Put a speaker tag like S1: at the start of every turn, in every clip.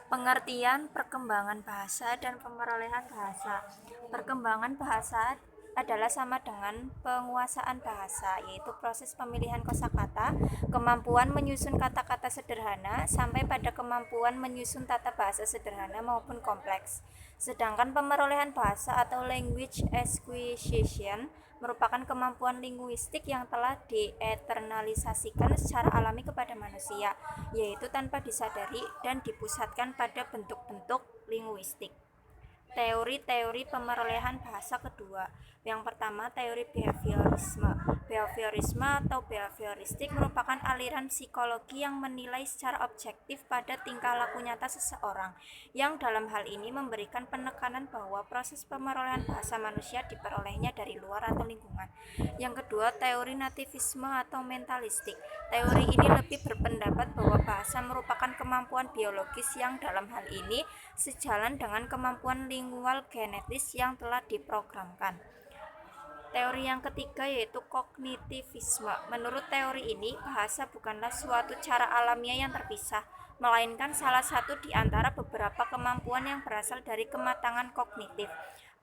S1: Pengertian, perkembangan bahasa, dan pemerolehan bahasa. Perkembangan bahasa adalah sama dengan penguasaan bahasa, yaitu proses pemilihan kosakata, kemampuan menyusun kata-kata sederhana, sampai pada kemampuan menyusun tata bahasa sederhana maupun kompleks. Sedangkan pemerolehan bahasa atau language acquisition merupakan kemampuan linguistik yang telah dieternalisasikan secara alami kepada manusia, yaitu tanpa disadari dan dipusatkan pada bentuk-bentuk linguistik. Teori-teori pemerolehan bahasa kedua. Yang pertama, teori behaviorisme. Behaviorisme atau behavioristik merupakan aliran psikologi yang menilai secara objektif pada tingkah laku nyata seseorang, yang dalam hal ini memberikan penekanan bahwa proses pemerolehan bahasa manusia diperolehnya dari luar atau lingkungan. Yang kedua, teori nativisme atau mentalistik. Teori ini lebih berpendapat bahwa bahasa merupakan kemampuan biologis yang dalam hal ini sejalan dengan kemampuan lingual genetis yang telah diprogramkan. Teori yang ketiga yaitu kognitivisme. Menurut teori ini, bahasa bukanlah suatu cara alamiah yang terpisah, melainkan salah satu di antara beberapa kemampuan yang berasal dari kematangan kognitif.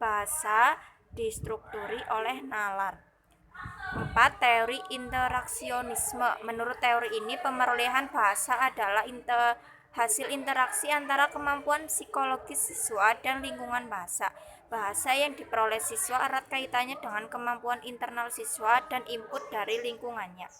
S1: Bahasa distrukturi oleh nalar. 4. Teori interaksionisme. Menurut teori ini, pemerolehan bahasa adalah hasil interaksi antara kemampuan psikologis siswa dan lingkungan bahasa. Bahasa yang diperoleh siswa erat kaitannya dengan kemampuan internal siswa dan input dari lingkungannya.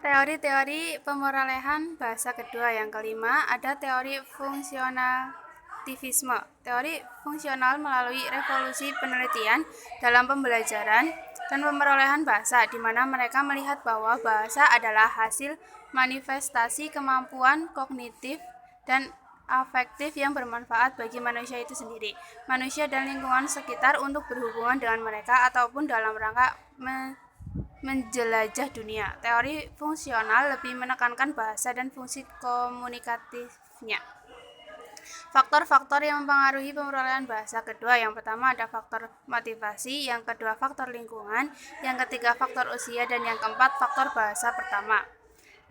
S2: Teori-teori pemerolehan bahasa kedua. Yang kelima, ada teori fungsionativisme. Teori fungsional melalui revolusi penelitian dalam pembelajaran dan pemerolehan bahasa, di mana mereka melihat bahwa bahasa adalah hasil manifestasi kemampuan kognitif dan afektif yang bermanfaat bagi manusia itu sendiri, manusia dan lingkungan sekitar untuk berhubungan dengan mereka ataupun dalam rangka menjelajah dunia. Teori fungsional lebih menekankan bahasa dan fungsi komunikatifnya. Faktor-faktor yang mempengaruhi pemerolehan bahasa kedua. Yang pertama ada faktor motivasi, yang kedua faktor lingkungan, yang ketiga faktor usia, dan yang keempat faktor bahasa pertama.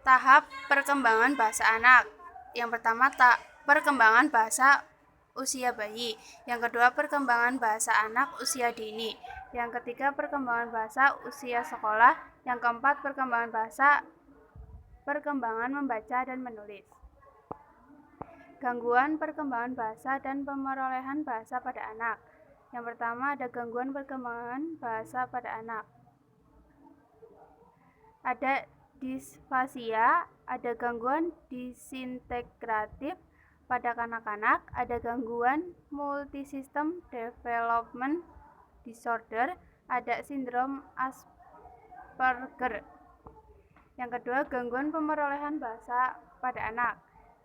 S2: Tahap perkembangan bahasa anak. Yang pertama perkembangan bahasa usia bayi, yang kedua perkembangan bahasa anak usia dini, yang ketiga perkembangan bahasa usia sekolah, yang keempat perkembangan membaca dan menulis. Gangguan perkembangan bahasa dan pemerolehan bahasa pada anak. Yang pertama ada gangguan perkembangan bahasa pada anak. Ada disfasia, ada gangguan disintegratif pada kanak-kanak, ada gangguan multisystem development disorder, ada sindrom Asperger. Yang kedua, gangguan pemerolehan bahasa pada anak.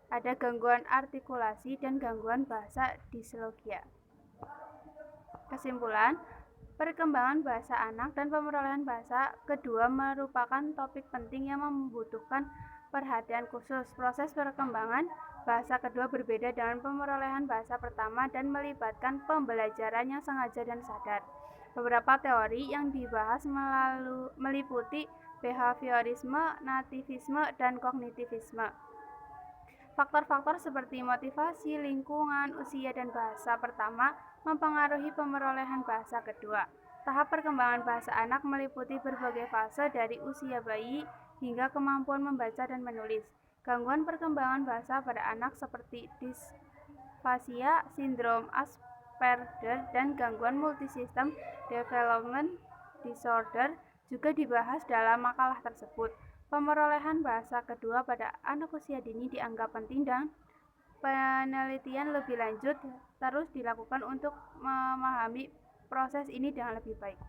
S2: Ada gangguan artikulasi dan gangguan bahasa dislogia. Kesimpulan, perkembangan bahasa anak dan pemerolehan bahasa kedua merupakan topik penting yang membutuhkan perhatian khusus. Proses perkembangan bahasa kedua berbeda dengan pemerolehan bahasa pertama dan melibatkan pembelajaran yang sengaja dan sadar. Beberapa teori yang dibahas meliputi behaviorisme, nativisme, dan kognitivisme. Faktor-faktor seperti motivasi, lingkungan, usia, dan bahasa pertama mempengaruhi pemerolehan bahasa kedua. Tahap perkembangan bahasa anak meliputi berbagai fase dari usia bayi hingga kemampuan membaca dan menulis. Gangguan perkembangan bahasa pada anak seperti disfasia, sindrom Asperger, dan gangguan multisystem development disorder juga dibahas dalam makalah tersebut. Pemerolehan bahasa kedua pada anak usia dini dianggap penting dan penelitian lebih lanjut terus dilakukan untuk memahami proses ini dengan lebih baik.